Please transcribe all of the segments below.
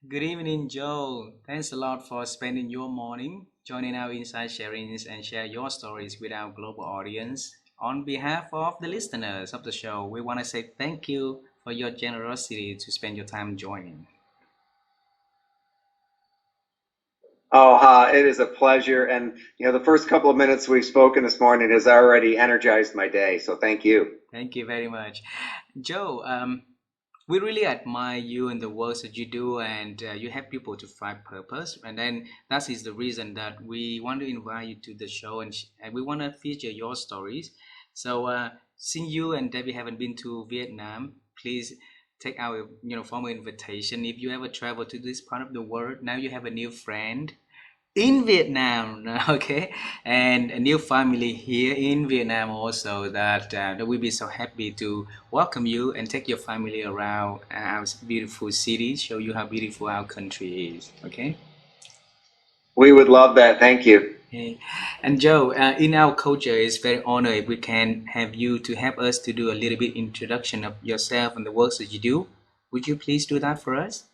Good evening, Joe. Thanks a lot for spending your morning joining our inside sharings and share your stories with our global audience. On behalf of the listeners of the show, we want to say thank you for your generosity to spend your time joining. Oh, it is a pleasure. And, the first couple of minutes we've spoken this morning has already energized my day. So thank you. Thank you very much. Joe, we really admire you and the work that you do, and you help people to find purpose. And then that is the reason that we want to invite you to the show, and we want to feature your stories. So, since you and Debbie haven't been to Vietnam, please take our formal invitation. If you ever travel to this part of the world, now you have a new friend in Vietnam, okay, and a new family here in Vietnam also that we'll be so happy to welcome you and take your family around our beautiful city, show you how beautiful our country is, okay? We would love that. Thank you. Okay. And Joe, in our culture, it's very honored if we can have you to help us to do a little bit introduction of yourself and the works that you do. Would you please do that for us?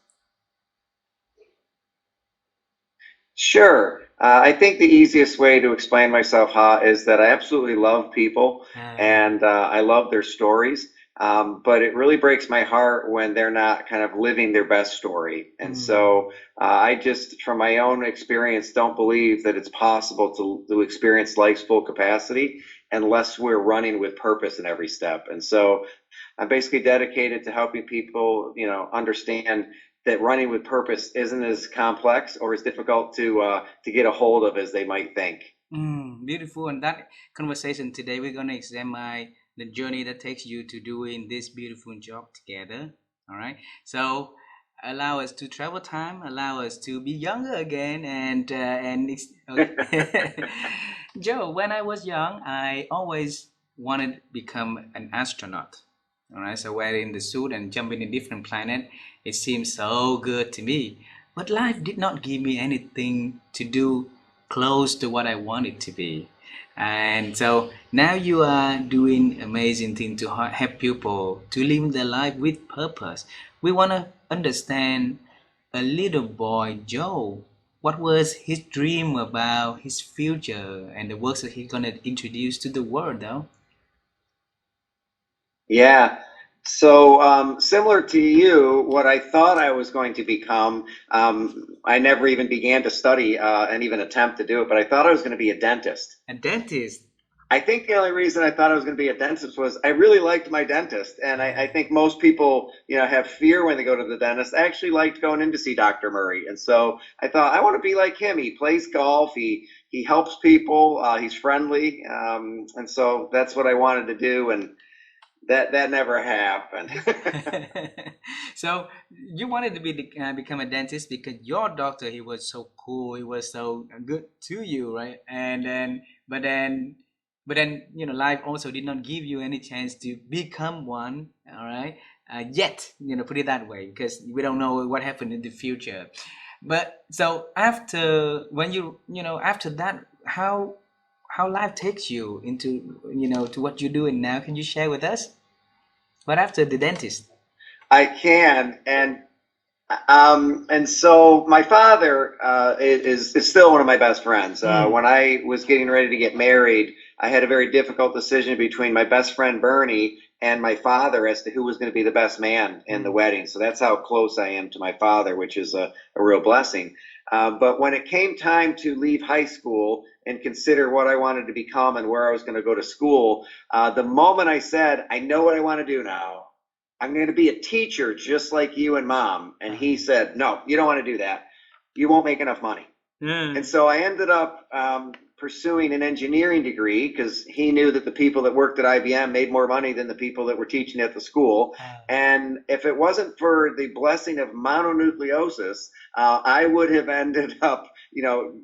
Sure. I think the easiest way to explain myself, is that I absolutely love people Uh, and I love their stories. But it really breaks my heart when they're not kind of living their best story. And mm, so I just, from my own experience, don't believe that it's possible to experience life's full capacity unless we're running with purpose in every step. And so I'm basically dedicated to helping people, understand that running with purpose isn't as complex or as difficult to get a hold of as they might think. Beautiful. And that conversation today, we're going to examine the journey that takes you to doing this beautiful job together. All right. So allow us to travel time, allow us to be younger again, okay. Joe, when I was young, I always wanted to become an astronaut. All right. So wearing the suit and jumping in different planet, it seemed so good to me. But life did not give me anything to do close to what I want it to be. And so now you are doing amazing thing to help people to live their life with purpose. We want to understand a little boy Joe. What was his dream about his future and the works that he's gonna introduce to the world, though? Yeah. So, similar to you, what I thought I was going to become, I never even began to study and even attempt to do it, but I thought I was going to be a dentist. A dentist. I think the only reason I thought I was going to be a dentist was I really liked my dentist, and I think most people, have fear when they go to the dentist. I actually liked going in to see Dr. Murray, and so I thought I want to be like him. He plays golf, he helps people, he's friendly, and so that's what I wanted to do, and that never happened. So you wanted to become a dentist because your doctor he was so cool, he was so good to you, right? But then, life also did not give you any chance to become one. All right, yet put it that way because we don't know what happened in the future. But so after when after that, how life takes you into to what you're doing now? Can you share with us? But after the dentist. I can, and so my father is still one of my best friends. When Mm. I was getting ready to get married, I had a very difficult decision between my best friend Bernie and my father as to who was going to be the best man in the Mm. wedding. So that's how close I am to my father, which is a real blessing. But when it came time to leave high school and consider what I wanted to become and where I was going to go to school, the moment I said, I know what I want to do now, I'm going to be a teacher just like you and mom. And he said, no, you don't want to do that. You won't make enough money. And Mm. so I ended up pursuing an engineering degree because he knew that the people that worked at IBM made more money than the people that were teaching at the school. And if it wasn't for the blessing of mononucleosis, I would have ended up,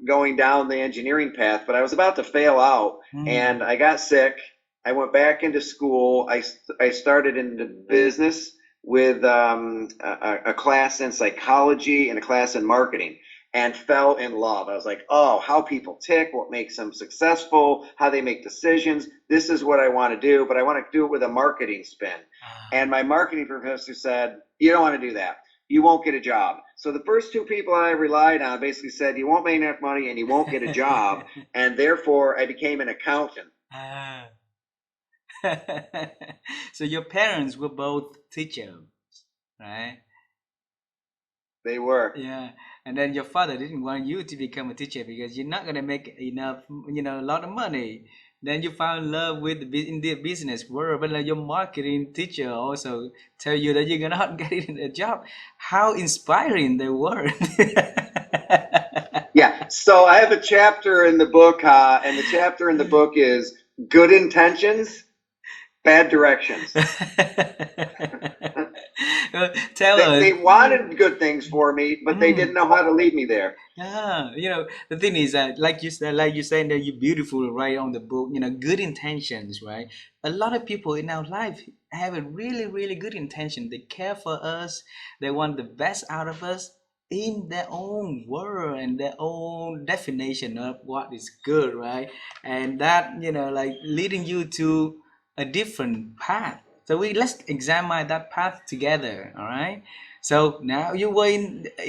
going down the engineering path. But I was about to fail out, Mm. and I got sick. I went back into school. I started into business with a class in psychology and a class in marketing and fell in love. I was like, oh, how people tick, what makes them successful, how they make decisions. This is what I want to do, but I want to do it with a marketing spin. And Ah. my marketing professor said, you don't want to do that. you won't get a job. So the first two people I relied on basically said, you won't make enough money and you won't get a job. And therefore, I became an accountant. Ah. So your parents were both teachers, right? They were. Yeah, and then your father didn't want you to become a teacher because you're not gonna make enough, a lot of money. Then you found love with in the business world, but like your marketing teacher also tell you that you're not getting a job. How inspiring they were! Yeah. So I have a chapter in the book, and the chapter in the book is good intentions, bad directions. Tell They us. wanted good things for me, but they didn't Mm. know how to lead me there. Yeah, the thing is that, like you said, that you're beautiful, right, on the book. Good intentions, right? A lot of people in our life have a really, really good intention. They care for us. They want the best out of us in their own world and their own definition of what is good, right? And that, like leading you to a different path. So let's examine that path together, all right? So now you were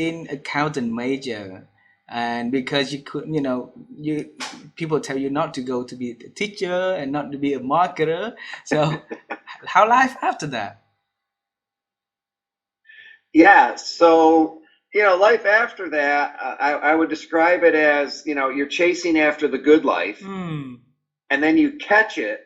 in accountant major, and because you could, you people tell you not to go to be a teacher and not to be a marketer. So how life after that? Yeah. So, life after that, I would describe it as, you're chasing after the good life Hmm. and then you catch it,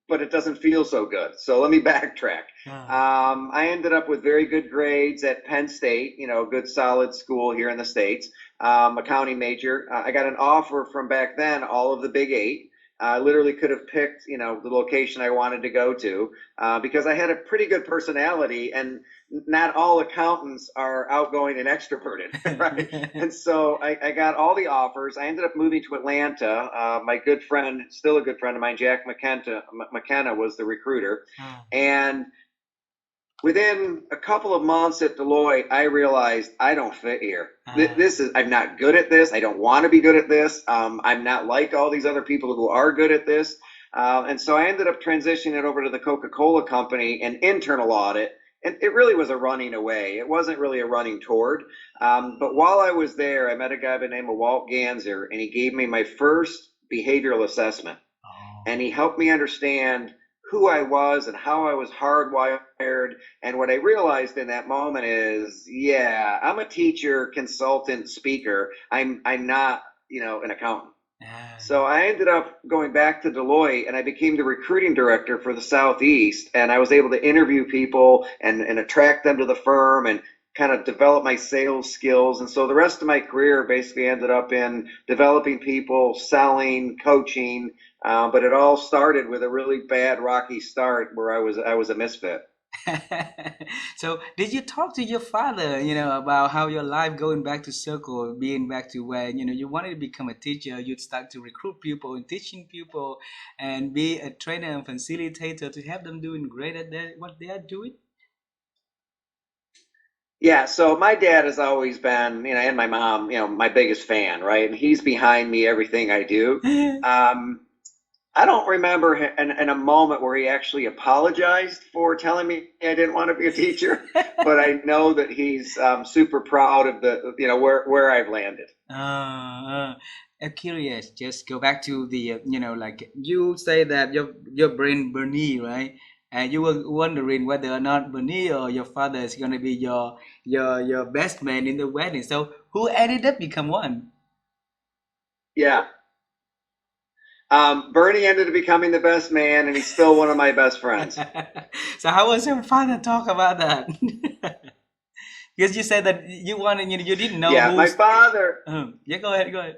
but it doesn't feel so good. So let me backtrack. Ah. I ended up with very good grades at Penn State, a good solid school here in the States, accounting major. I got an offer from back then, all of the Big Eight. I literally could have picked, the location I wanted to go to because I had a pretty good personality, and not all accountants are outgoing and extroverted, right? And so I got all the offers. I ended up moving to Atlanta. My good friend, still a good friend of mine, Jack McKenna was the recruiter. Ah. And within a couple of months at Deloitte, I realized I don't fit here. Ah. I'm not good at this. I don't want to be good at this. I'm not like all these other people who are good at this. And so I ended up transitioning it over to the Coca-Cola company and internal audit. And it really was a running away. It wasn't really a running toward. But while I was there, I met a guy by the name of Walt Ganzer, and he gave me my first behavioral assessment, Oh. and he helped me understand who I was and how I was hardwired. And what I realized in that moment is, yeah, I'm a teacher, consultant, speaker. I'm not, an accountant. Ah. So I ended up going back to Deloitte and I became the recruiting director for the Southeast. And I was able to interview people and attract them to the firm and kind of develop my sales skills. And so the rest of my career basically ended up in developing people, selling, coaching. But it all started with a really bad, rocky start where I was a misfit. So did you talk to your father, about how your life going back to circle, being back to where, you wanted to become a teacher, you'd start to recruit people and teaching people and be a trainer and facilitator to have them doing great at what they are doing? Yeah, so my dad has always been, and my mom, my biggest fan, right? And he's behind me everything I do. Um, I don't remember in a moment where he actually apologized for telling me I didn't want to be a teacher, but I know that he's super proud of where I've landed. I'm curious. Just go back to the, like you say that your brain Bernie, right? And you were wondering whether or not Bernie or your father is gonna be your best man in the wedding. So who ended up become one? Yeah. Bernie ended up becoming the best man, and he's still one of my best friends. So how was your father talk about that? Because you said that you wanted, you didn't know Yeah, my who's. father. Yeah, go ahead, go ahead.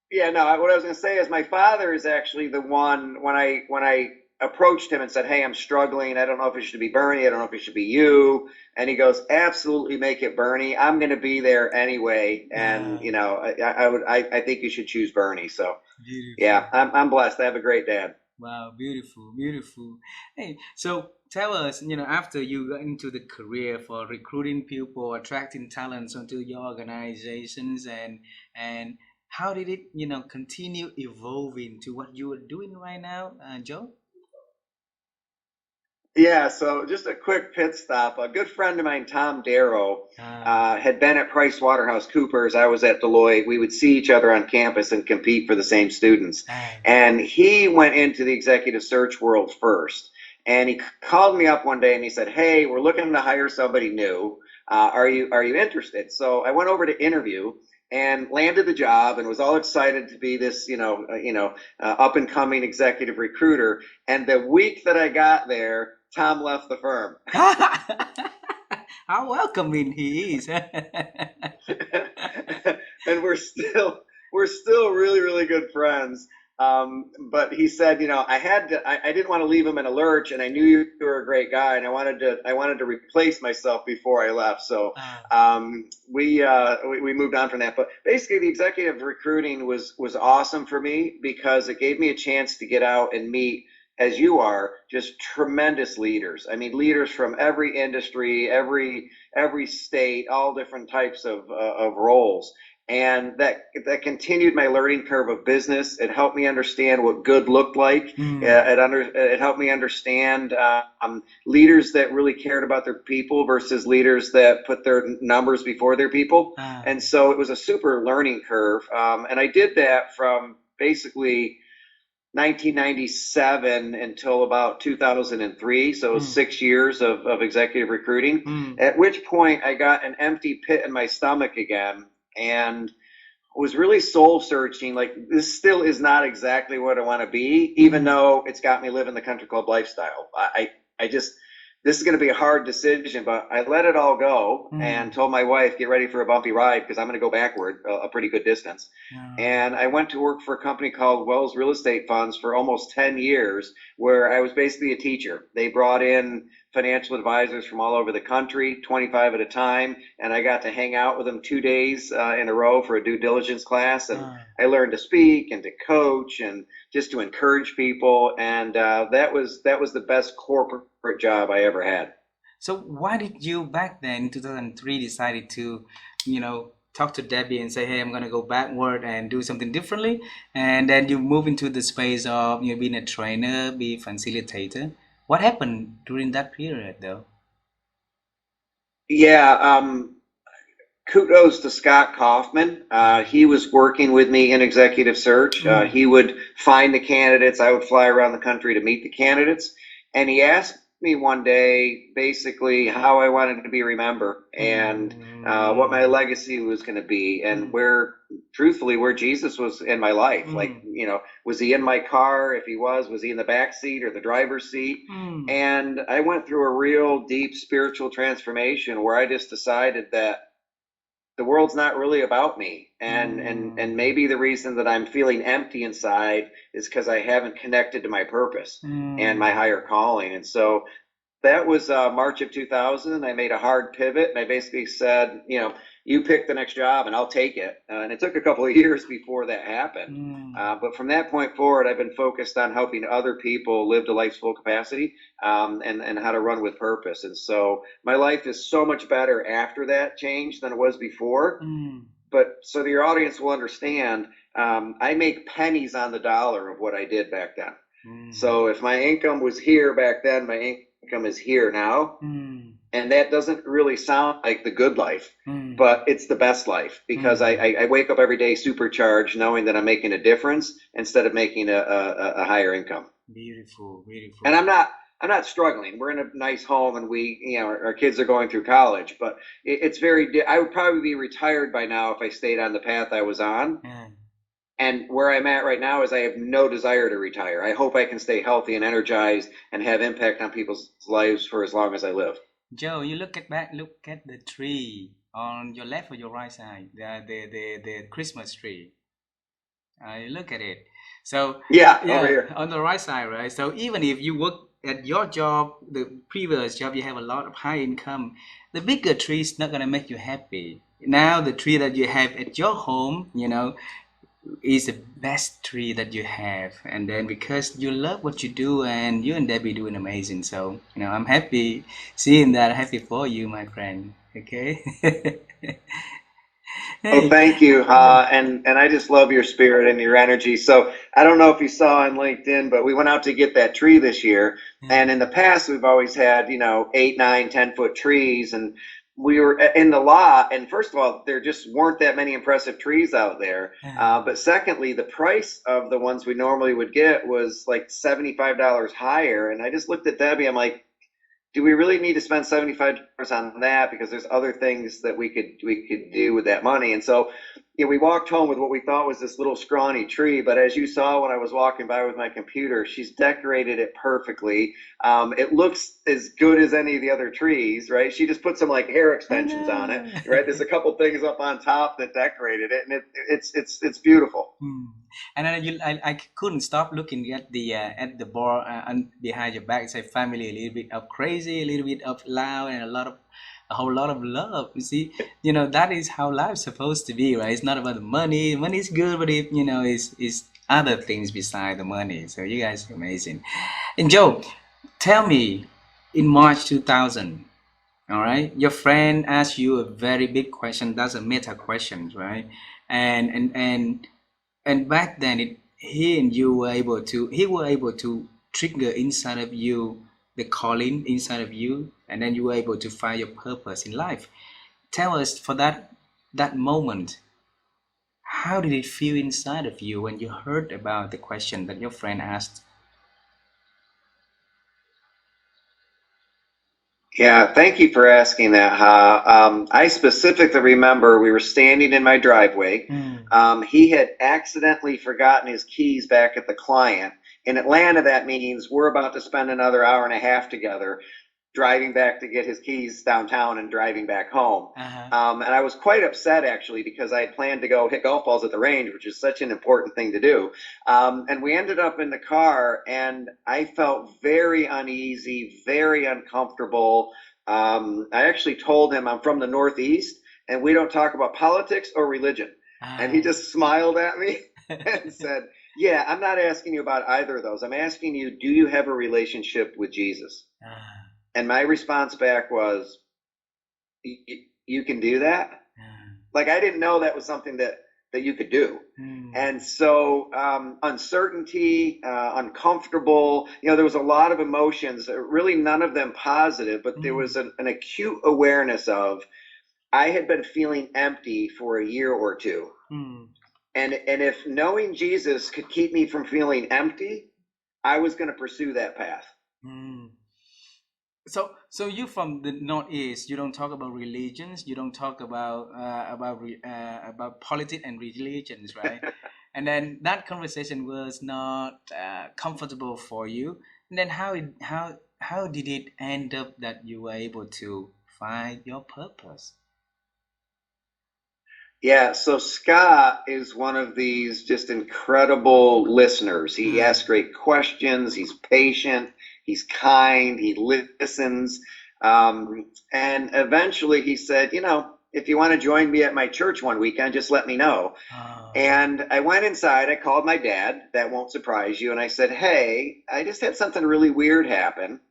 Yeah, no. What I was going to say is my father is actually the one when I approached him and said, "Hey, I'm struggling. I don't know if it should be Bernie. I don't know if it should be you." And he goes, "Absolutely, make it Bernie. I'm going to be there anyway, and Ah, I think you should choose Bernie." So beautiful. yeah, I'm blessed. I have a great dad. Wow, beautiful, beautiful. Hey, so tell us, after you got into the career for recruiting people, attracting talents onto your organizations, and how did it, continue evolving to what you are doing right now, Joe? Yeah, so just a quick pit stop. A good friend of mine, Tom Darrow, Ah, had been at Price Waterhouse Coopers. I was at Deloitte. We would see each other on campus and compete for the same students. ah, And he went into the executive search world first. And he called me up one day and he said, "Hey, we're looking to hire somebody new. Are you interested?" So I went over to interview and landed the job and was all excited to be this up and coming executive recruiter. And the week that I got there, Tom left the firm. how welcoming he is. And we're still really, really good friends. But he said, I didn't want to leave him in a lurch, and I knew you were a great guy, and I wanted to replace myself before I left. So Ah, we moved on from that. But basically, the executive recruiting was awesome for me because it gave me a chance to get out and meet, as you are, just tremendous leaders. I mean, leaders from every industry, every state, all different types of roles. And that continued my learning curve of business. It helped me understand what good looked like. mm, It helped me understand leaders that really cared about their people versus leaders that put their numbers before their people. ah, And so it was a super learning curve. And I did that from basically 1997 until about 2003. So it was mm, 6 years of executive recruiting, mm, at which point I got an empty pit in my stomach again and was really soul searching. Like, this still is not exactly what I want to be, even mm, though it's got me living the country club lifestyle. I just, this is going to be a hard decision, but I let it all go and mm, told my wife, get ready for a bumpy ride because I'm going to go backward a pretty good distance. ah, And I went to work for a company called Wells Real Estate Funds for almost 10 years, where I was basically a teacher. They brought in financial advisors from all over the country, 25 at a time, and I got to hang out with them 2 days in a row for a due diligence class. And ah. I learned to speak and to coach and just to encourage people. And that was the best corporate job I ever had. So why did you back then in 2003 decided to, talk to Debbie and say, hey, I'm gonna go backward and do something differently, and then you move into the space of being a trainer, be a facilitator. What happened during that period though? Yeah, kudos to Scott Kaufman. He was working with me in executive search. Mm, He would find the candidates. I would fly around the country to meet the candidates. And he asked me one day basically how I wanted to be remembered and what my mm, legacy was going to be and mm, truthfully, where Jesus was in my life. Like, mm, was he in my car? If he was he in the back seat or the driver's seat? mm, And I went through a real deep spiritual transformation where I just decided that the world's not really about me, and mm, maybe the reason that I'm feeling empty inside is because I haven't connected to my purpose and my mm. higher calling. And so that was March of 2000. I made a hard pivot and I basically said, you pick the next job and I'll take it. And it took a couple of years before that happened. Mm, But from that point forward, I've been focused on helping other people live to life's full capacity, and how to run with purpose. And so my life is so much better after that change than it was before. mm, But so that your audience will understand, I make pennies on the dollar of what I did back then. mm, So if my income was here back then, my income is here now. mm, And that doesn't really sound like the good life, mm, but it's the best life because I, mm. I, I wake up every day supercharged knowing that I'm making a difference instead of making a higher income. Beautiful, And beautiful. I'm not struggling. We're in a nice home and our kids are going through college, but it's I would probably be retired by now if I stayed on the path I was on. Yeah. And where I'm at right now is I have no desire to retire. I hope I can stay healthy and energized and have impact on people's lives for as long as I live. Joe, you look at the tree on your left or your right side, the Christmas tree. You look at it. So, Yeah, over yeah, here. on the right side, right? So even if you work at your job, the previous job, you have a lot of high income, the bigger tree is not gonna make you happy. Now the tree that you have at your home, is the best tree that you have. And then because you love what you do and you and Debbie doing amazing. So, I'm happy seeing that, happy for you, my friend. Okay. Oh, Hey. thank you. And I just love your spirit and your energy. So I don't know if you saw on LinkedIn, but we went out to get that tree this year. And in the past, we've always had, 8, 9, 10 foot trees. And we were in the lot. And first of all, there just weren't that many impressive trees out there. But secondly, the price of the ones we normally would get was like $75 higher. And I just looked at Debbie. I'm like, do we really need to spend $75 on that? Because there's other things that we could do with that money. And so, we walked home with what we thought was this little scrawny tree. But as you saw when I was walking by with my computer, she's decorated it perfectly. It looks as good as any of the other trees, right? She just put some like hair I extensions on it, know. right? There's a couple things up on top that decorated it, and it's beautiful. Hmm. And then I couldn't stop looking at the bar and behind your back. Say family, a little bit of crazy, a little bit of loud, and a whole lot of love. You see, that is how life's supposed to be, right? It's not about the money. Money is good, but it's other things beside the money. So you guys are amazing. And Joe, tell me, in March 2000. All right, your friend asked you a very big question. That's a meta question, right? And back then, he were able to trigger inside of you the calling inside of you, and then you were able to find your purpose in life. Tell us for that moment, how did it feel inside of you when you heard about the question that your friend asked? Yeah, thank you for asking that, Ha. I specifically remember we were standing in my driveway. Mm. He had accidentally forgotten his keys back at the client. In Atlanta, that means we're about to spend another hour and a half together driving back to get his keys downtown and driving back home. Uh-huh. And I was quite upset actually because I had planned to go hit golf balls at the range, which is such an important thing to do. And we ended up in the car, and I felt very uneasy, very uncomfortable. I actually told him I'm from the Northeast and we don't talk about politics or religion. And he Ah. just smiled at me and said, yeah, I'm not asking you about either of those. I'm asking you, do you have a relationship with Jesus? Ah. And my response back was, you can do that? Ah. Like, I didn't know that was something that you could do. Mm. And so, uncertainty, uncomfortable, there was a lot of emotions, really none of them positive, but there Mm. was an acute awareness of, I had been feeling empty for a year or two. Mm. And if knowing Jesus could keep me from feeling empty, I was going to pursue that path. Mm. So you from the Northeast, you don't talk about religions, you don't talk about politics and religions, right? And then that conversation was not comfortable for you. And then how did it end up that you were able to find your purpose? Yeah, so Scott is one of these just incredible listeners. He Mm. asks great questions, he's patient, he's kind, he listens. And eventually he said, if you want to join me at my church one weekend, just let me know. Ah. And I went inside, I called my dad, that won't surprise you, and I said, hey, I just had something really weird happen,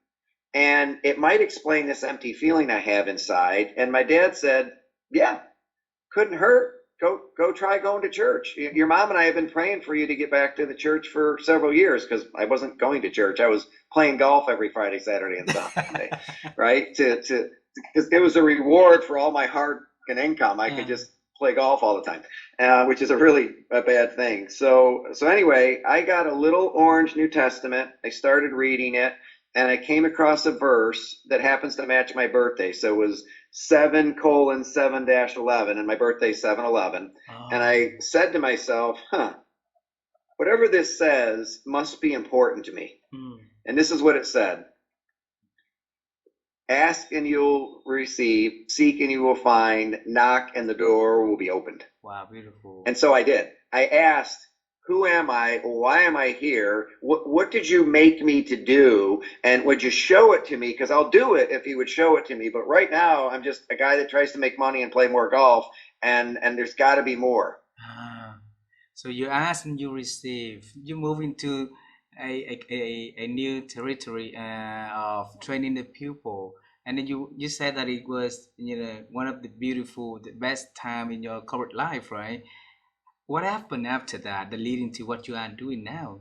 and it might explain this empty feeling I have inside. And my dad said, yeah, couldn't hurt. Go try going to church. Your mom and I have been praying for you to get back to the church for several years because I wasn't going to church. I was playing golf every Friday, Saturday, and Sunday, right? To because it was a reward for all my hard and income. I could Yeah. just play golf all the time, which is a bad thing. So anyway, I got a little orange New Testament. I started reading it, and I came across a verse that happens to match my birthday. So it was 7:7-11, and my birthday's 7/11. And Oh. I said to myself, whatever this says must be important to me. Mm. And this is what it said: ask and you'll receive, seek and you will find, knock and the door will be opened. Wow, beautiful. And so I did. I asked, who am I? Why am I here? What did you make me to do? And would you show it to me? Because I'll do it if you would show it to me. But right now, I'm just a guy that tries to make money and play more golf. And there's got to be more. Ah. So you ask and you receive. You move into a new territory of training the pupil. And then you said that it was, one of the beautiful, the best time in your corporate life, right? What happened after that, that leading to what you are doing now?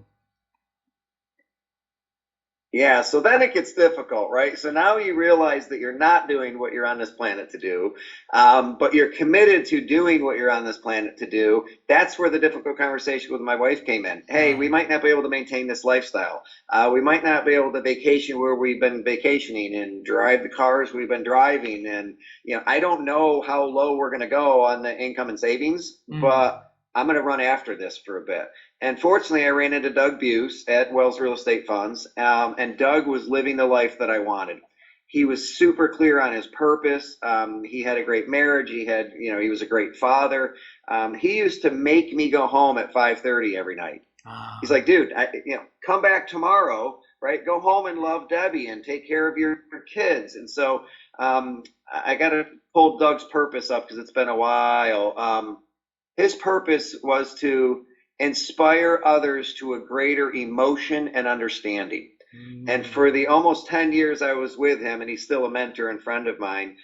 Yeah, so then it gets difficult, right? So now you realize that you're not doing what you're on this planet to do, but you're committed to doing what you're on this planet to do. That's where the difficult conversation with my wife came in. Hey, we Mm, might not be able to maintain this lifestyle. We might not be able to vacation where we've been vacationing and drive the cars we've been driving. And, I don't know how low we're going to go on the income and savings, mm. but I'm going to run after this for a bit. And fortunately, I ran into Doug Buse at Wells Real Estate Funds, and Doug was living the life that I wanted. He was super clear on his purpose. He had a great marriage. He was a great father. He used to make me go home at 5:30 every night. He's Ah, like, dude, come back tomorrow, right? Go home and love Debbie and take care of your kids. And so I got to pull Doug's purpose up because it's been a while. His purpose was to inspire others to a greater emotion and understanding. And for mm, the almost 10 years I was with him, and he's still a mentor and friend of mine,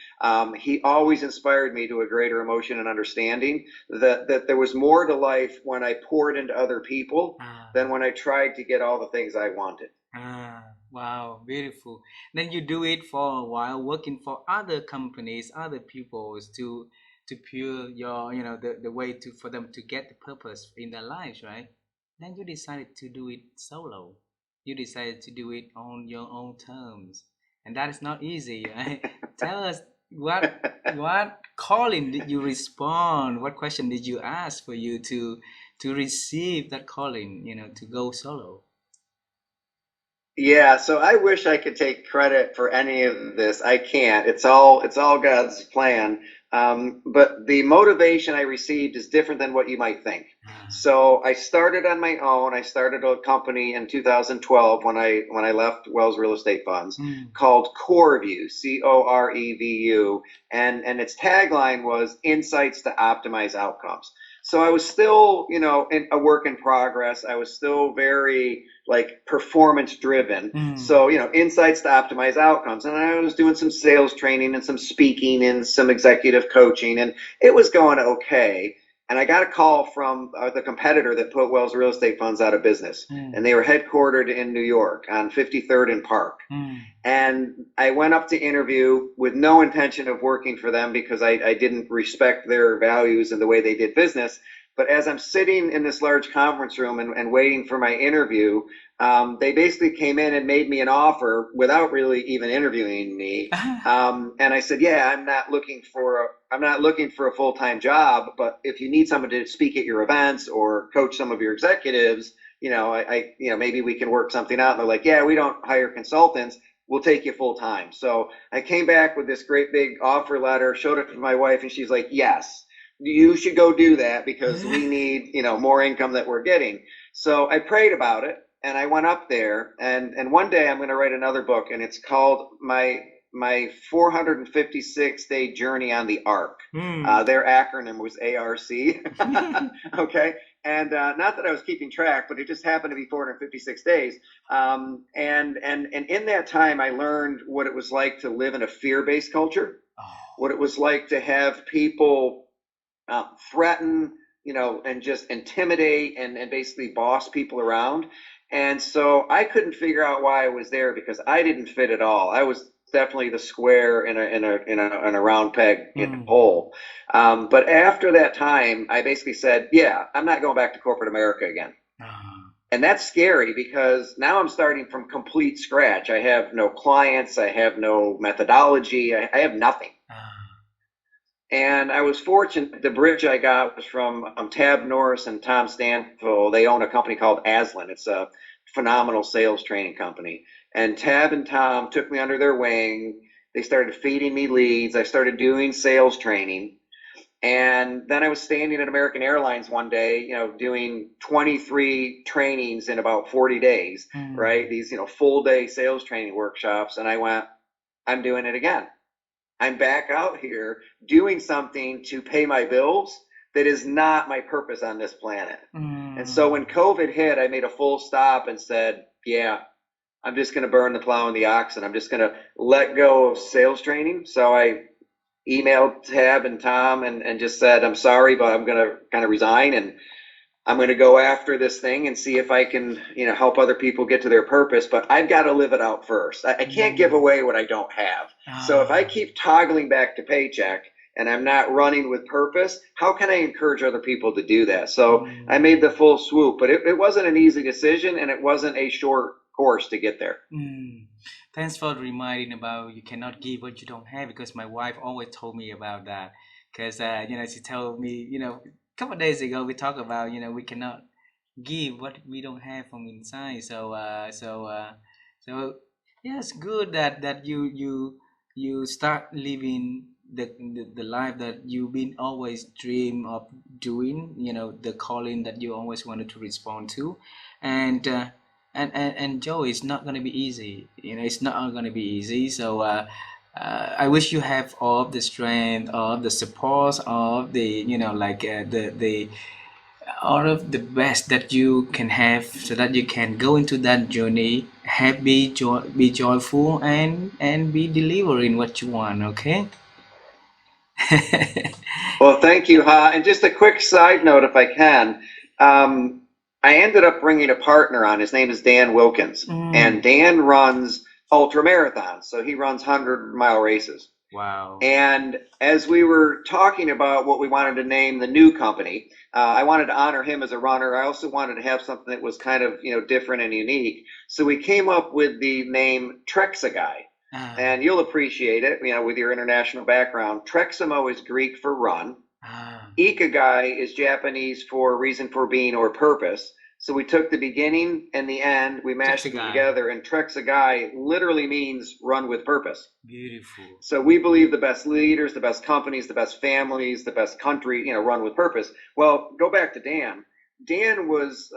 he always inspired me to a greater emotion and understanding that there was more to life when I poured into other people than ah. when I tried to get all the things I wanted. Wow, beautiful. Then you do it for a while, working for other companies, other peoples to pure your, the way to for them to get the purpose in their lives, right? Then you decided to do it solo. You decided to do it on your own terms, and that is not easy, right? Tell us what calling did you respond? What question did you ask for you to receive that calling, to go solo? Yeah, so I wish I could take credit for any of this. I can't. It's all God's plan. But the motivation I received is different than what you might think. Ah. So I started on my own. I started a company in 2012 when I left Wells Real Estate Funds Mm. called CoreView, CoreVu, and its tagline was Insights to Optimize Outcomes. So I was still, in a work in progress. I was still very like performance driven. Mm. So, insights to optimize outcomes. And I was doing some sales training and some speaking and some executive coaching, and it was going okay. And I got a call from the competitor that put Wells Real Estate Funds out of business. And Mm. they were headquartered in New York on 53rd and Park. Mm. And I went up to interview with no intention of working for them because I didn't respect their values and the way they did business. But as I'm sitting in this large conference room and waiting for my interview, they basically came in and made me an offer without really even interviewing me. Ah. And I said, "Yeah, I'm not looking for a full-time job, but if you need someone to speak at your events or coach some of your executives, maybe we can work something out." And they're like, "Yeah, we don't hire consultants. We'll take you full time." So I came back with this great big offer letter, showed it to my wife, and she's like, "Yes, you should go do that because we need, more income that we're getting." So I prayed about it and I went up there, and one day I'm going to write another book, and it's called my 456-day journey on the Ark. Mm. Their acronym was ARC. Okay. And not that I was keeping track, but it just happened to be 456 days. And in that time, I learned what it was like to live in a fear-based culture, Oh. what it was like to have people threaten, and just intimidate and basically boss people around. And so I couldn't figure out why I was there because I didn't fit at all. I was definitely the square in a round peg in a Mm. hole. But after that time, I basically said, "Yeah, I'm not going back to corporate America again." Ah. And that's scary because now I'm starting from complete scratch. I have no clients, I have no methodology, I have nothing. Ah. And I was fortunate. The bridge I got was from Tab Norris and Tom Stanfill. They own a company called Aslan. It's a phenomenal sales training company. And Tab and Tom took me under their wing. They started feeding me leads. I started doing sales training. And then I was standing at American Airlines one day, doing 23 trainings in about 40 days, Mm. right? These, full day sales training workshops. And I went, I'm doing it again. I'm back out here doing something to pay my bills that is not my purpose on this planet. And so when Mm. COVID hit, I made a full stop and said, yeah, I'm just going to burn the plow and the oxen. I'm just going to let go of sales training. So I emailed Tab and Tom and just said, I'm sorry, but I'm going to kind of resign, and I'm going to go after this thing and see if I can, help other people get to their purpose. But I've got to live it out first. I can't give Mm. away what I don't have. So if I Ah. keep toggling back to paycheck and I'm not running with purpose, how can I encourage other people to do that? So I made the Mm. full swoop, but it wasn't an easy decision, and it wasn't a short course to get there. Mm. Thanks for reminding about you cannot give what you don't have, because my wife always told me about that. Because she told me, a couple of days ago we talked about, we cannot give what we don't have from inside. So yeah, it's good that you start living the life that you've been always dream of doing. The calling that you always wanted to respond to, and. And Joe, it's not gonna be easy. It's not gonna be easy. So I wish you have all of the strength, all of the support, all of the the all of the best that you can have, so that you can go into that journey happy, be joyful, and be delivering what you want. Okay. Well, thank you, Ha. And just a quick side note, if I can. Um, I ended up bringing a partner on. His name is Dan Wilkins. And Mm. Dan runs ultra marathons. So he runs 100-mile races. Wow. And as we were talking about what we wanted to name the new company, I wanted to honor him as a runner. I also wanted to have something that was kind of, different and unique. So we came up with the name Trexaguy. Ah. And you'll appreciate it, with your international background. Treximo is Greek for run. Ah. Ikigai is Japanese for reason for being or purpose. So we took the beginning and the end, we Just a mashed them guy. together, and Trexagai literally means run with purpose. Beautiful. So we believe the best leaders, the best companies, the best families, the best country, run with purpose. Well, go back to Dan. Dan was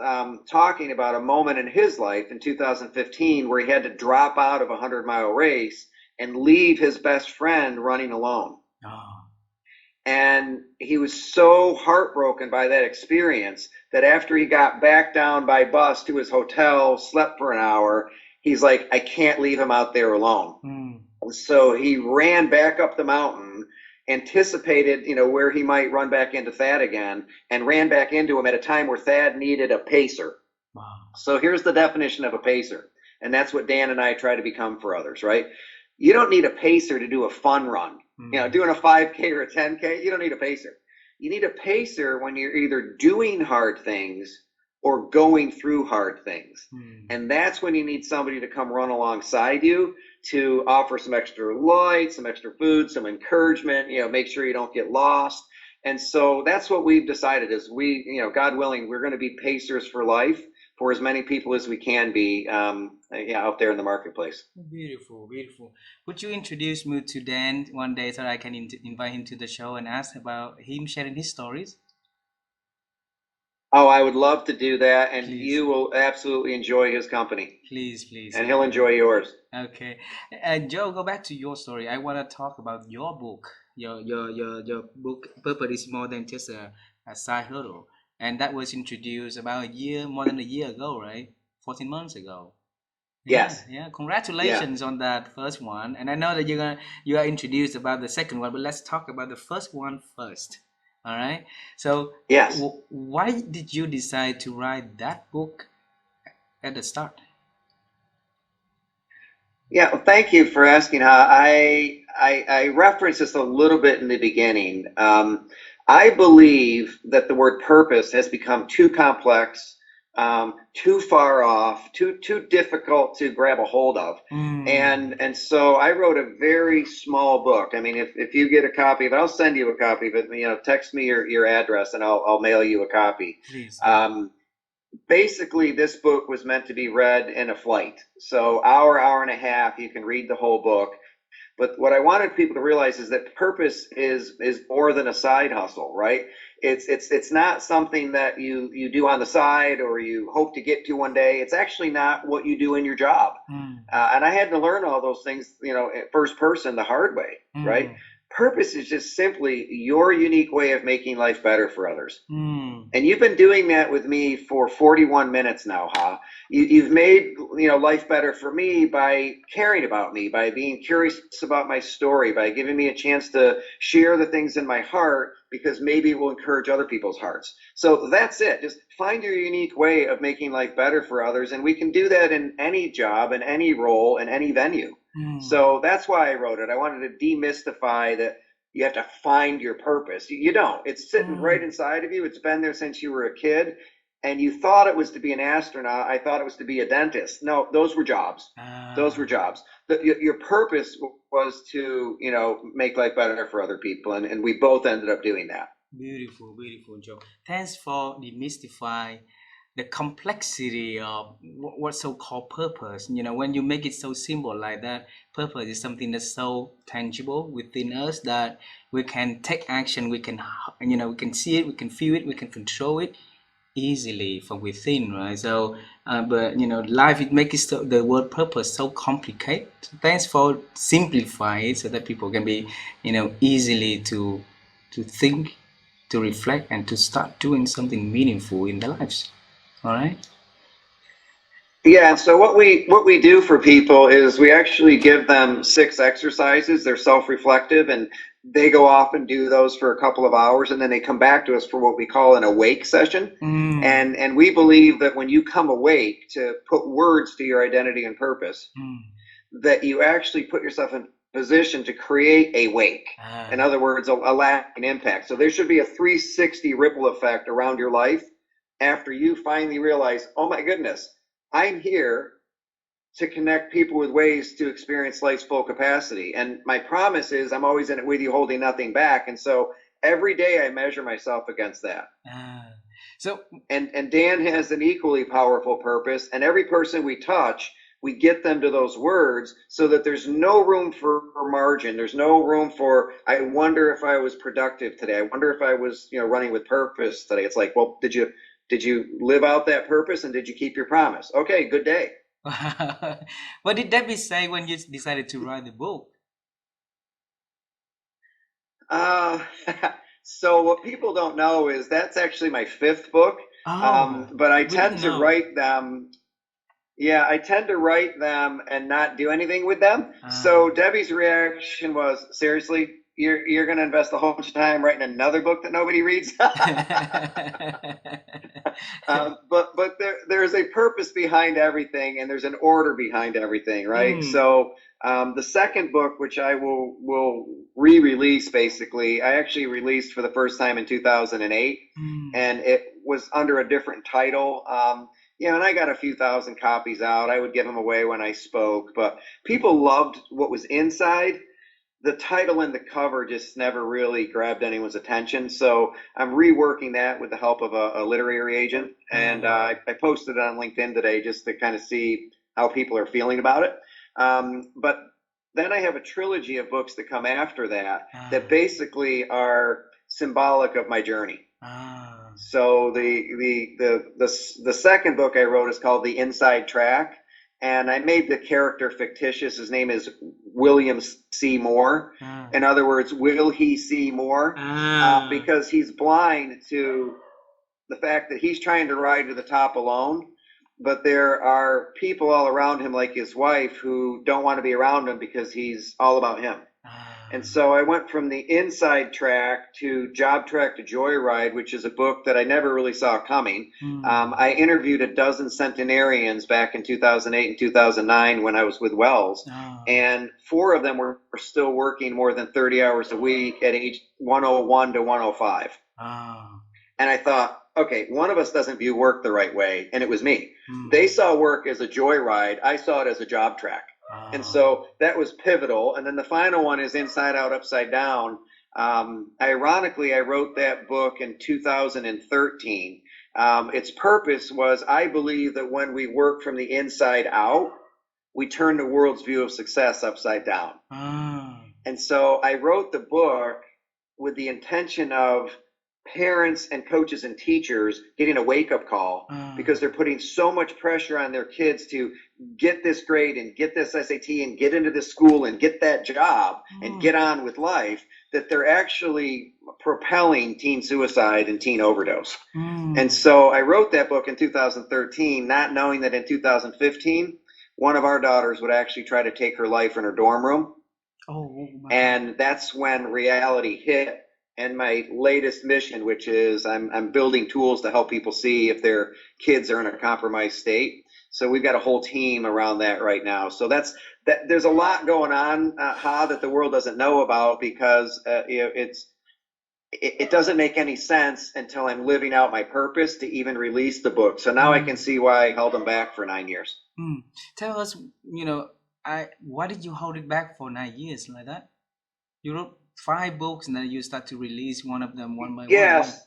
talking about a moment in his life in 2015 where he had to drop out of a 100-mile race and leave his best friend running alone. Oh. And he was so heartbroken by that experience that after he got back down by bus to his hotel, slept for an hour, he's like, I can't leave him out there alone. Mm. So he ran back up the mountain, anticipated, where he might run back into Thad again, and ran back into him at a time where Thad needed a pacer. Wow. So here's the definition of a pacer. And that's what Dan and I try to become for others, right? You don't need a pacer to do a fun run. Mm. Doing a 5K or a 10K, you don't need a pacer. You need a pacer when you're either doing hard things or going through hard things. Mm. And that's when you need somebody to come run alongside you to offer some extra light, some extra food, some encouragement, make sure you don't get lost. And so that's what we've decided is God willing, we're going to be pacers for life for as many people as we can be out there in the marketplace. Beautiful, beautiful. Would you introduce me to Dan one day so I can invite him to the show and ask about him sharing his stories? Oh, I would love to do that, and Please, you will absolutely enjoy his company, please. and he'll enjoy yours. Okay. And Joe, go back to your story. I want to talk about your book. Your book, Purpose is more than just a side hurdle. And that was introduced about more than a year ago, right? 14 months ago. Yeah, Yes, yeah. yeah. Congratulations on that first one. And I know that you are introduced about the second one, but let's talk about the first one first. All right. So, Yes. why did you decide to write that book at the start? Yeah, well, thank you for asking. I referenced this a little bit in the beginning. I believe that the word purpose has become too complex, too far off, too difficult to grab a hold of. Mm, And so I wrote a very small book. I mean, if you get a copy of it, I'll send you a copy of it. Text me your address and I'll mail you a copy. please, yeah. Basically, this book was meant to be read in a flight. So hour and a half, you can read the whole book. But what I wanted people to realize is that purpose is more than a side hustle, right? It's not something that you do on the side or you hope to get to one day. It's actually not what you do in your job. Mm, And I had to learn all those things, first person the hard way, right? mm, purpose is just simply your unique way of making life better for others. Mm. And you've been doing that with me for 41 minutes now, huh? You've made life better for me by caring about me, by being curious about my story, by giving me a chance to share the things in my heart, because maybe it will encourage other people's hearts. So that's it. Just find your unique way of making life better for others, and we can do that in any job, in any role, in any venue. Mm. So that's why I wrote it. I wanted to demystify that you have to find your purpose. You don't. It's sitting right Mm. inside of you. It's been there since you were a kid. And you thought it was to be an astronaut. I thought it was to be a dentist. No, those were jobs. Those were Ah, jobs. Your purpose was to, make life better for other people. And we both ended up doing that. beautiful, beautiful, Joe. Thanks for demystify the complexity of what's so-called purpose. When you make it so simple like that, purpose is something that's so tangible within us that we can take action, we can see it, we can feel it, we can control it easily from within, right? So, but life it makes it so, the word purpose so complicated. Thanks for simplifying it so that people can be, easily to think, to reflect, and to start doing something meaningful in their lives. All right. Yeah, and so what we do for people is we actually give them 6 exercises. They're self-reflective, and they go off and do those for a couple of hours, and then they come back to us for what we call an awake session. Mm, And we believe that when you come awake to put words to your identity and purpose, mm, that you actually put yourself in position to create a wake. In ah, other words, a lasting impact. So there should be a 360 ripple effect around your life after you finally realize, oh my goodness, I'm here to connect people with ways to experience life's full capacity. And my promise is I'm always in it with you, holding nothing back. And so every day I measure myself against that. ah. So, And Dan has an equally powerful purpose. And every person we touch, we get them to those words so that there's no room for margin. There's no room for, I wonder if I was productive today. I wonder if I was, running with purpose today. It's like, well, did you live out that purpose, and did you keep your promise? Okay, good day. what did Debbie say when you decided to write the book? Uh, so what people don't know is that's actually my fifth book. Oh, But I we tend didn't to know. write them. Yeah, I tend to write them and not do anything with them. Ah. So Debbie's reaction was, seriously, you're going to invest a whole bunch of time writing another book that nobody reads? But there's a purpose behind everything, and there's an order behind everything, right? Mm, So the second book, which I will re-release, basically, I actually released for the first time in 2008, mm, and it was under a different title. And I got a few thousand copies out. I would give them away when I spoke, but people loved what was inside. The title and the cover just never really grabbed anyone's attention. So I'm reworking that with the help of a literary agent. And ah, I posted it on LinkedIn today just to kind of see how people are feeling about it. But then I have a trilogy of books that come after that ah, basically are symbolic of my journey. ah, So the second book I wrote is called The Inside Track, and I made the character fictitious. His name is William C. Moore. ah, In other words, will he see more? ah, Because he's blind to the fact that he's trying to ride to the top alone, but there are people all around him, like his wife, who don't want to be around him because he's all about him. And ah, so I went from the inside track to Job Track to Joyride, which is a book that I never really saw coming. mm, I interviewed a dozen centenarians back in 2008 and 2009 when I was with Wells, ah, and 4 of them were still working more than 30 hours a week at age 101 to 105. ah, And I thought, okay, one of us doesn't view work the right way, and it was me. They mm, saw work as a joyride. I saw it as a job track. And ah, so that was pivotal. And then the final one is Inside Out, Upside Down. Ironically, I wrote that book in 2013. Its purpose was, I believe that when we work from the inside out, we turn the world's view of success upside down. ah, And so I wrote the book with the intention of parents and coaches and teachers getting a wake-up call, because ah, they're putting so much pressure on their kids to get this grade and get this SAT and get into this school and get that job and mm, get on with life, that they're actually propelling teen suicide and teen overdose. And Mm. so I wrote that book in 2013, not knowing that in 2015, one of our daughters would actually try to take her life in her dorm room. Oh my God. And that's when reality hit. And my latest mission, which is I'm building tools to help people see if their kids are in a compromised state. So we've got a whole team around that right now. So that's that. There's a lot going on, that the world doesn't know about, because it doesn't make any sense until I'm living out my purpose to even release the book. So now I can Mm. see why I held them back for 9 years. Mm. Tell us, why did you hold it back for 9 years like that? You wrote 5 books and then you start to release one of them one by one. Why? Yes.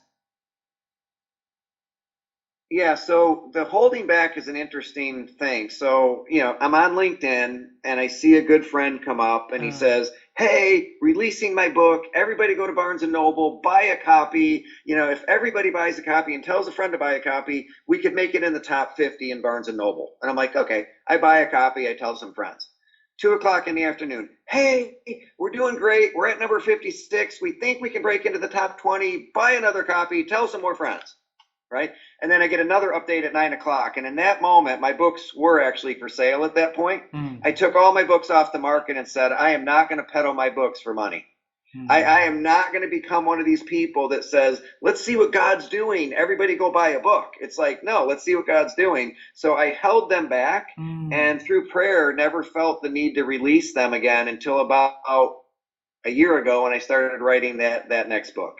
Yeah, so the holding back is an interesting thing. So, I'm on LinkedIn and I see a good friend come up and he Uh, says, "Hey, releasing my book. Everybody go to Barnes and Noble, buy a copy. If everybody buys a copy and tells a friend to buy a copy, we could make it in the top 50 in Barnes and Noble." And I'm like, "Okay." I buy a copy, I tell some friends. 2 o'clock in the afternoon, "Hey, we're doing great. We're at number 56. We think we can break into the top 20. Buy another copy, tell some more friends." Right? And then I get another update at 9 o'clock. And in that moment, my books were actually for sale at that point. mm. I took all my books off the market and said, I am not going to peddle my books for money. I Mm. am not going to become one of these people that says, let's see what God's doing. Everybody go buy a book. It's like, no, let's see what God's doing. So I held them back, Mm. and through prayer, never felt the need to release them again until about a year ago when I started writing that next book.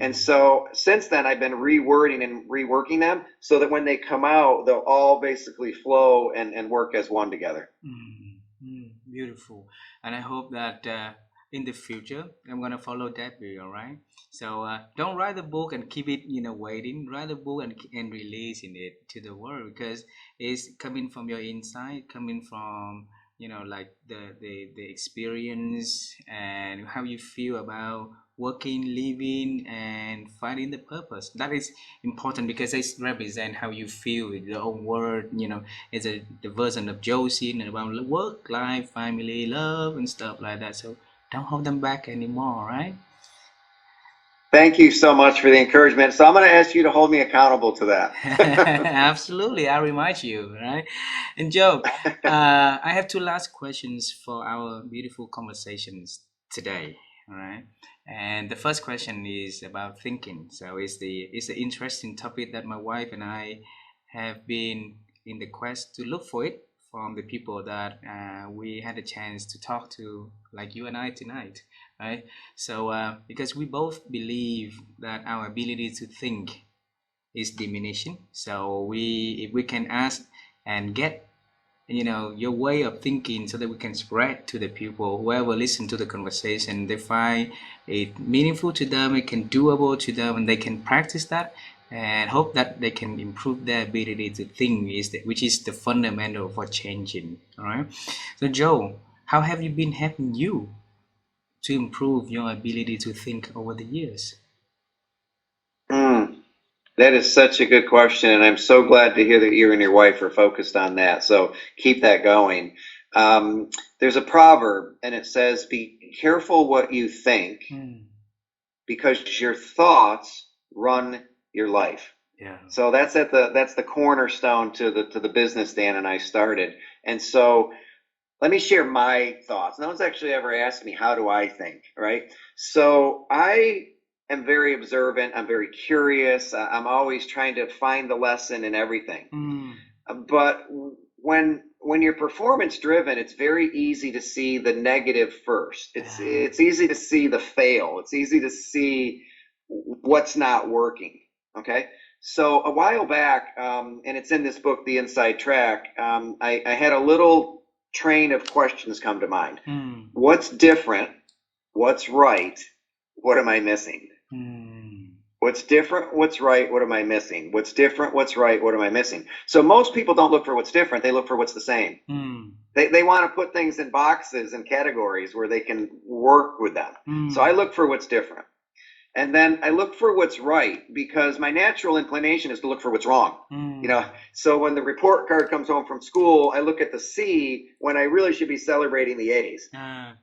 And Mm. so since then, I've been rewording and reworking them so that when they come out, they'll all basically flow and work as one together. Mm. Mm. Beautiful. And I hope that in the future I'm gonna follow that way. All right. So don't write the book and keep it, waiting. Write the book and releasing it to the world because it's coming from your inside, coming from like the experience and how you feel about working, living, and finding the purpose. That is important because it represent how you feel with your own word. It's the version of Josie and about work, life, family, love, and stuff like that. So don't hold them back anymore, right? Thank you so much for the encouragement. So I'm going to ask you to hold me accountable to that. Absolutely, I remind you, right? And Joe, I have two last questions for our beautiful conversations today, all right? And the first question is about thinking. So it's the interesting topic that my wife and I have been in the quest to look for it from the people that we had a chance to talk to, like you and I tonight, right? So because we both believe that our ability to think is diminishing. So if we can ask and get your way of thinking so that we can spread to the people whoever listen to the conversation, they find it meaningful to them, it can doable to them, and they can practice that and hope that they can improve their ability to think which is the fundamental for changing. All right. So Joe, how have you been helping you to improve your ability to think over the years? Mm, that is such a good question. And I'm so glad to hear that you and your wife are focused on that. So keep that going. There's a proverb, and it says, be careful what you think Mm, because your thoughts run your life. yeah. So that's the cornerstone to the business Dan and I started. And so let me share my thoughts. No one's actually ever asked me, how do I think, right? So I am very observant. I'm very curious. I'm always trying to find the lesson in everything. Mm, But when you're performance driven, it's very easy to see the negative first. yeah. It's easy to see the fail. It's easy to see what's not working. Okay. So a while back, and it's in this book, The Inside Track, I had a little train of questions come to mind. Mm, What's different? What's right? What am I missing? mm, What's different? What's right? What am I missing? What's different? What's right? What am I missing? So most people don't look for what's different. They look for what's the same. mm, They want to put things in boxes and categories where they can work with them. So I mm, look for what's different. And then I look for what's right because my natural inclination is to look for what's wrong. mm, So when the report card comes home from school, I look at the C when I really should be celebrating the A's. uh,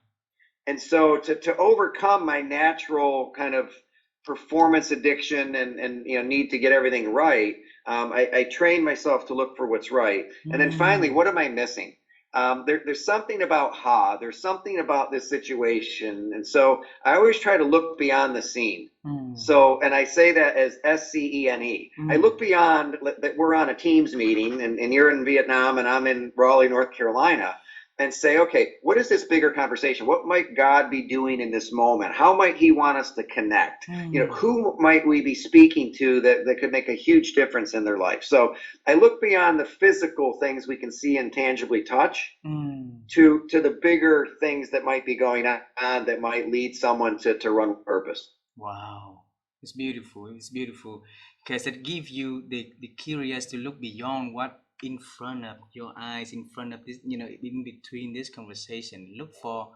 And so to overcome my natural kind of performance addiction and need to get everything right, I train myself to look for what's right. And then finally, Mm, what am I missing? There's something about there's something about this situation. And so I always try to look beyond the scene. mm, So, and I say that as SCENE. I mm. look beyond that we're on a Teams meeting and you're in Vietnam and I'm in Raleigh, North Carolina, and say, okay, what is this bigger conversation? What might God be doing in this moment? How might He want us to connect? Mm, Who might we be speaking to that could make a huge difference in their life? So I look beyond the physical things we can see and tangibly touch mm. to the bigger things that might be going on that might lead someone to run with purpose. Wow, it's beautiful. It's beautiful because it gives you the curious to look beyond what in front of your eyes, in front of this, in between this conversation. Look for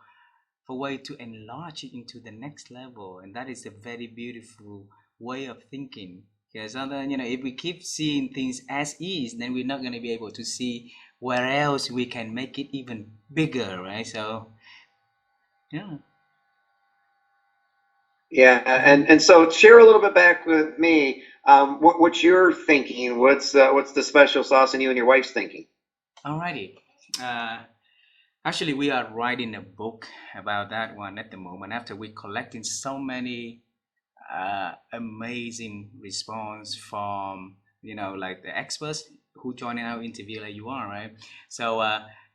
way to enlarge it into the next level, and that is a very beautiful way of thinking. Because other, if we keep seeing things as is, then we're not going to be able to see where else we can make it even bigger, right? So, yeah. Yeah, and so share a little bit back with me. What's your thinking? What's the special sauce in you and your wife's thinking? Alrighty. Uh, Actually, we are writing a book about that one at the moment after we collecting so many amazing response from like the experts who join in our interview like you are, right? So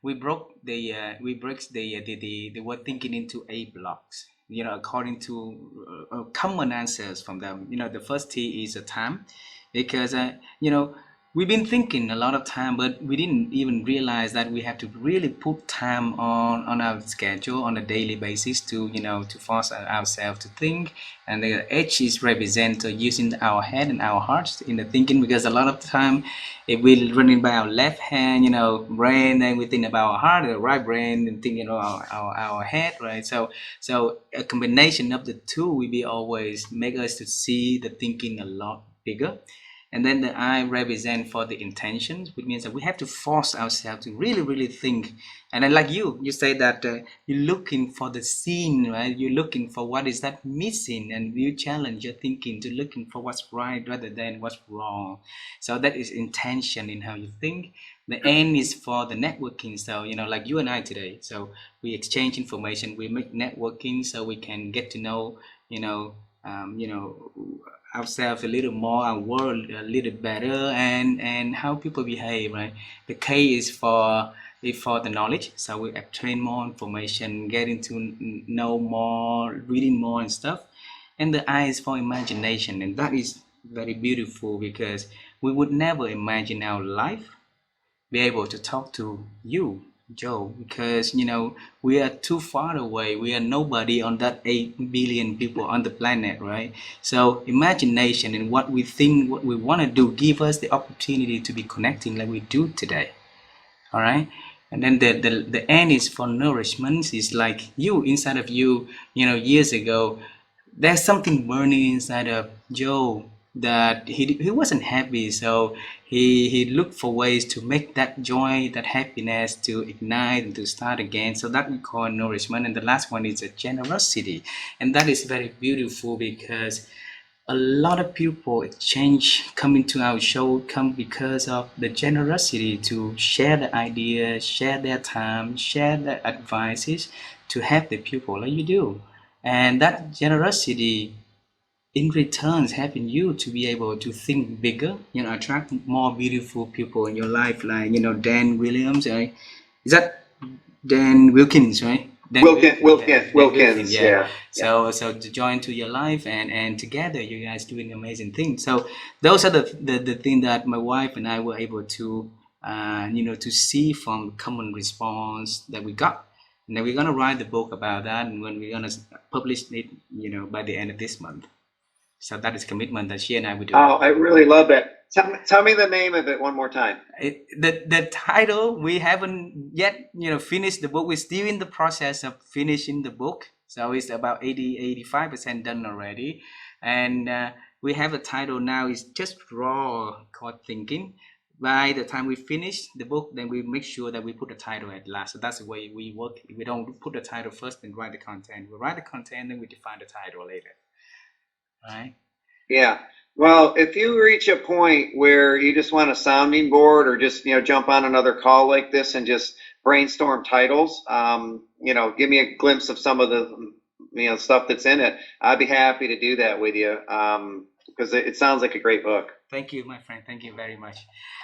we break the word thinking into 8 blocks, according to common answers from them. The first T is a time, because we've been thinking a lot of time, but we didn't even realize that we have to really put time on our schedule on a daily basis to to force ourselves to think. And the H is represent using our head and our hearts in the thinking, because a lot of time if we're running by our left hand brain, then we think about our heart, the right brain, and think our head, right? So a combination of the two will be always make us to see the thinking a lot bigger. And then the I represent for the intentions, which means that we have to force ourselves to really, really think. And then, like you say that you're looking for the scene, right? You're looking for what is that missing, and you challenge your thinking to looking for what's right rather than what's wrong. So that is intention in how you think. The N is for the networking. So like you and I today. So we exchange information, we make networking, so we can get to know, you know, um, you know ourselves a little more, our world a little better, and how people behave, right? The K is for the knowledge, so we obtain more information, getting to know more, reading more and stuff. And the I is for imagination, and that is very beautiful, because we would never imagine our life be able to talk to you, Joe, because we are too far away. We are nobody on that 8 billion people on the planet, right? So imagination and what we think, what we want to do, give us the opportunity to be connecting like we do today. All right. And then the N is for nourishment. Is like you inside of you, years ago there's something burning inside of Joe that he wasn't happy, so he looked for ways to make that joy, that happiness to ignite and to start again. So that we call nourishment. And the last one is a generosity, and that is very beautiful, because a lot of people change coming to our show come because of the generosity to share the ideas, share their time, share their advices to help the people like you do. And that generosity in returns helping you to be able to think bigger, attract more beautiful people in your life, like Dan Williams, right? Is that Dan Wilkins, right? Dan Wilkins, yeah, Dan Wilkins, Wilkins, yeah. yeah, yeah. So to join to your life, and together you guys doing amazing things. So those are the thing that my wife and I were able to to see from common response that we got. And then we're gonna write the book about that, and when we're gonna publish it, by the end of this month. So that is commitment that she and I will do. Oh, I really love that. Tell me the name of it one more time. The title, we haven't yet finished the book. We're still in the process of finishing the book, so it's about 85% done already. And we have a title now, is just raw called Thinking. by the time we finish the book, then we make sure that we put the title at last. So that's the way we work. We don't put the title first and write the content. We write the content, then we define the title later. Right? Yeah. Well, if you reach a point where you just want a sounding board or just, jump on another call like this and just brainstorm titles, give me a glimpse of some of the, stuff that's in it. I'd be happy to do that with you. Because it sounds like a great book. Thank you, my friend. Thank you very much.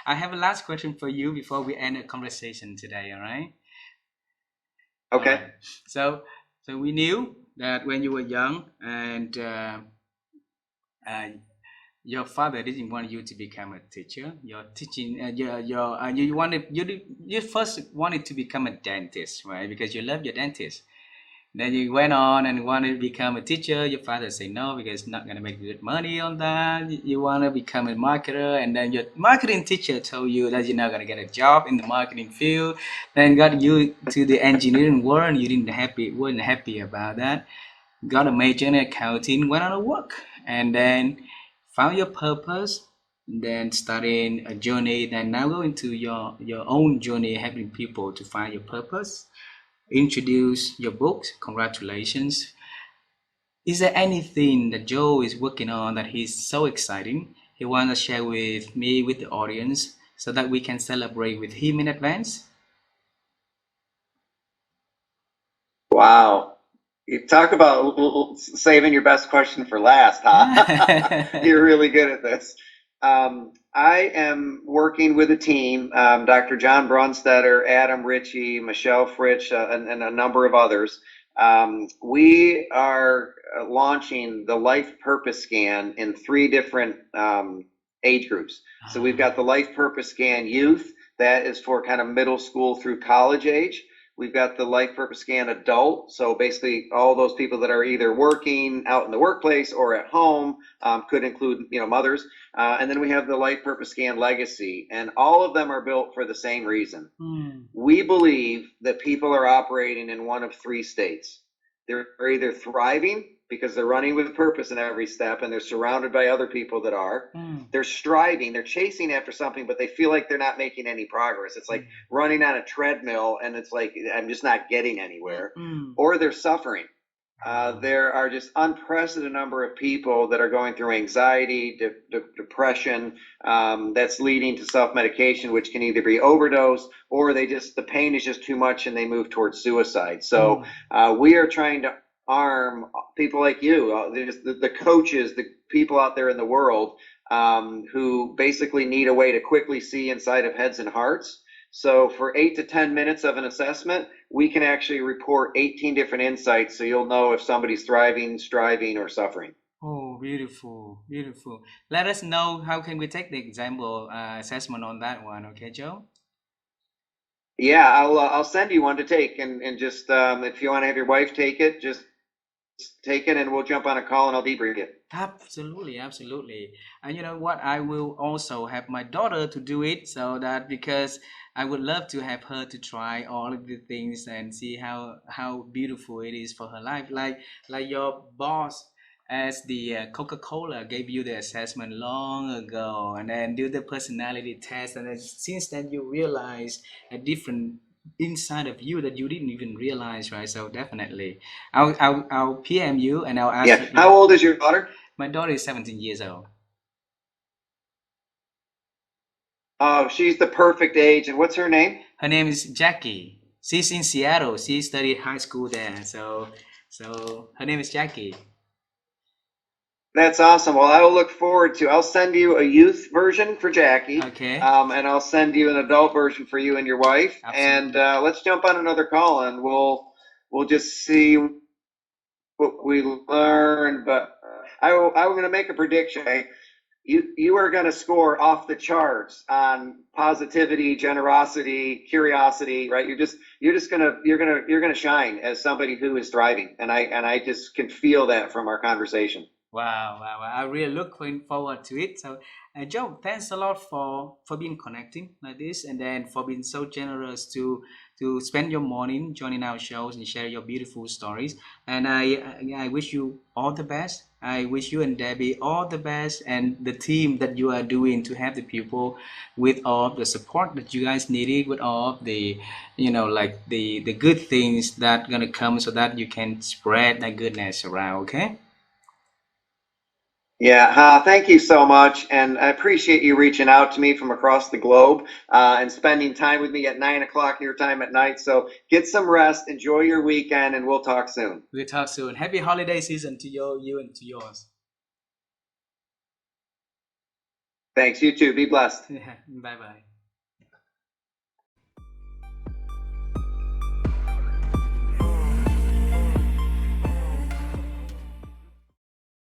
I have a last question for you before we end the conversation today. All right. All Okay. right. So, so we knew that when you were young, and uh, your father didn't want you to become a teacher. Your teaching, you wanted you first wanted to become a dentist, right? Because you love your dentist. Then you went on and wanted to become a teacher. Your father said no because it's not going to make good money on that. You want to become a marketer, and then your marketing teacher told you that you're not going to get a job in the marketing field. Then got you to the engineering world, and you weren't happy about that. Got a major in accounting, went on to work, and then found your purpose. Then starting a journey, then now going to your own journey, helping people to find your purpose, introduce your books. Congratulations. Is there anything that Joe is working on that he's so exciting he wants to share with me, with the audience, so that we can celebrate with him in advance? Wow. You talk about saving your best question for last, huh? You're really good at this. I am working with a team, Dr. John Brunstetter, Adam Ritchie, Michelle Fritsch, and a number of others. We are launching the Life Purpose Scan in three different age groups. So we've got the Life Purpose Scan Youth, that is for kind of middle school through college age. We've got the Life Purpose Scan Adult, so basically all those people that are either working out in the workplace or at home, could include mothers. And then we have the Life Purpose Scan Legacy, and all of them are built for the same reason. We believe that people are operating in one of three states. They're either thriving because they're running with purpose in every step and they're surrounded by other people that are. They're striving, they're chasing after something, but they feel like they're not making any progress. It's like running on a treadmill and it's like, I'm just not getting anywhere. Or they're suffering. There are just unprecedented number of people that are going through anxiety, depression, that's leading to self-medication, which can either be overdose or the pain is just too much and they move towards suicide. So we are trying to arm people like you, the coaches, the people out there in the world, who basically need a way to quickly see inside of heads and hearts. So for 8 to 10 minutes of an assessment, we can actually report 18 different insights so you'll know if somebody's thriving, striving, or suffering. Oh, beautiful, beautiful. Let us know how can we take the example assessment on that one, okay, Joe? Yeah, I'll send you one to take, and just if you want to have your wife take it, just take it, and we'll jump on a call and I'll debrief it. Absolutely, absolutely. And you know what? I will also have my daughter to do it so that because I would love to have her to try all of the things and see how beautiful it is for her life. Like your boss as the Coca-Cola gave you the assessment long ago and then do the personality test and then since then you realize a different inside of you that you didn't even realize, right? So definitely I'll PM you and I'll ask Yeah. you. How old is your daughter? My daughter is 17 years old. Oh, she's the perfect age. And what's her name? Her name is Jackie. She's in Seattle. She studied high school there. So her name is Jackie. That's awesome. Well, I will look forward to. I'll send you a youth version for Jackie, Okay. and I'll send you an adult version for you and your wife. Absolutely. And let's jump on another call, and we'll just see what we learn. But I'm going to make a prediction. You are going to score off the charts on positivity, generosity, curiosity, right? You're gonna shine as somebody who is thriving, and I just can feel that from our conversation. Wow, wow, wow. I really looking forward to it. So, Joe, thanks a lot for being connecting like this, and then for being so generous to spend your morning joining our shows and share your beautiful stories. And I wish you all the best. I wish you and Debbie all the best, and the team that you are doing to have the people with all the support that you guys needed, with all of the like the good things that gonna come, so that you can spread that goodness around. Okay. Yeah, thank you so much. And I appreciate you reaching out to me from across the globe and spending time with me at 9 o'clock your time at night. So get some rest, enjoy your weekend, and we'll talk soon. We'll talk soon. Happy holiday season to you and to yours. Thanks. You too. Be blessed. Bye bye.